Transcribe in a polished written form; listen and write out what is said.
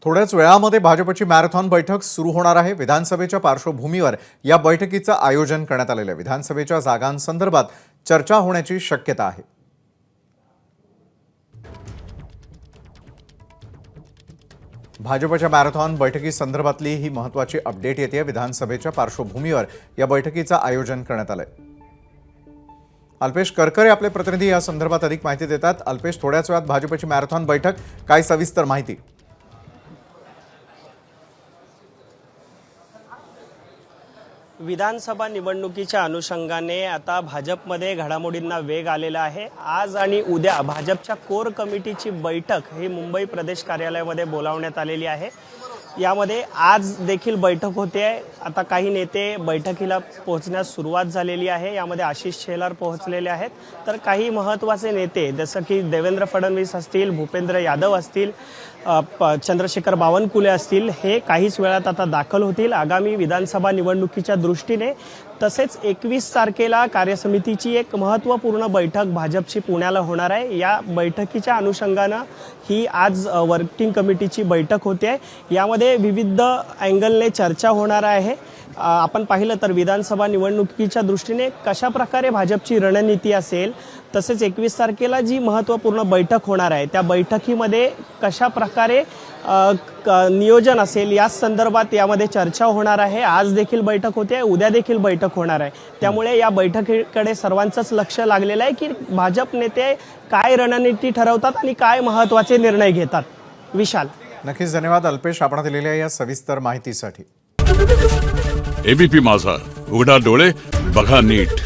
थोड्याच वेळामध्ये भाजपची मॅरेथॉन बैठक सुरू होणार आहे। विधानसभेच्या पार्श्वभूमीवर या बैठकीचं आयोजन करण्यात आलेलं आहे। विधानसभेच्या जागांसंदर्भात चर्चा होण्याची शक्यता आहे। भाजपच्या मॅरेथॉन बैठकीसंदर्भातली ही महत्त्वाची अपडेट येते। विधानसभेच्या पार्श्वभूमीवर या बैठकीचं आयोजन करण्यात आलंय। अल्पेश करकरे आपले प्रतिनिधी या संदर्भात अधिक माहिती देतात। अल्पेश, थोड्याच वेळात भाजपची मॅरेथॉन बैठक, काय सविस्तर माहिती? विधानसभा निवडणुकीच्या अनुषंगाने आता भाजपमध्ये घडामोडींना वेग आलेला आहे। आज आणि उद्या भाजपच्या कोर कमिटीची बैठक ही मुंबई प्रदेश कार्यालयामध्ये बोलावण्यात आलेली आहे। यामध्ये आज देखील बैठक होते आहे। आता काही नेते बैठकीला पोहोचण्यास सुरुवात झालेली आहे। यामध्ये आशिष शेलार पोहोचलेले आहेत, तर काही महत्त्वाचे नेते जसं की देवेंद्र फडणवीस असतील, भूपेंद्र यादव असतील, चंद्रशेखर बावनकुळे असतील, हे काहीच वेळात आता दाखल होतील आगामी विधानसभा निवडणुकीच्या दृष्टीने। तसेच 21 तारखेला कार्यसमितीची एक महत्त्वपूर्ण बैठक भाजपची पुण्याला होणार आहे। या बैठकीच्या अनुषंगानं ही आज वर्किंग कमिटीची बैठक होते आहे। यामध्ये विविध अँगलने चर्चा होणार आहे। आपण पाहिलं तर विधानसभा निवडणुकीच्या दृष्टीने कशा प्रकारे भाजपची रणनीती असेल, तसेच 21 तारखेला जी महत्त्वपूर्ण बैठक होणार आहे त्या बैठकीमध्ये कशा प्रकारे नियोजन असेल या संदर्भात यामध्ये चर्चा होणार आहे। आज देखील बैठक होते, उद्या देखील बैठक होणार आहे। त्यामुळे या बैठकीकडे सर्वांचंच लक्ष लागलेलं आहे की भाजप नेते काय रणनीती ठरवतात आणि काय महत्त्वाचे निर्णय घेतात। विशाल, नक्कीच धन्यवाद अल्पेश, आपण दिलेल्या या सविस्तर माहितीसाठी। एबीपी माझा, उघडा डोळे बघा नीट।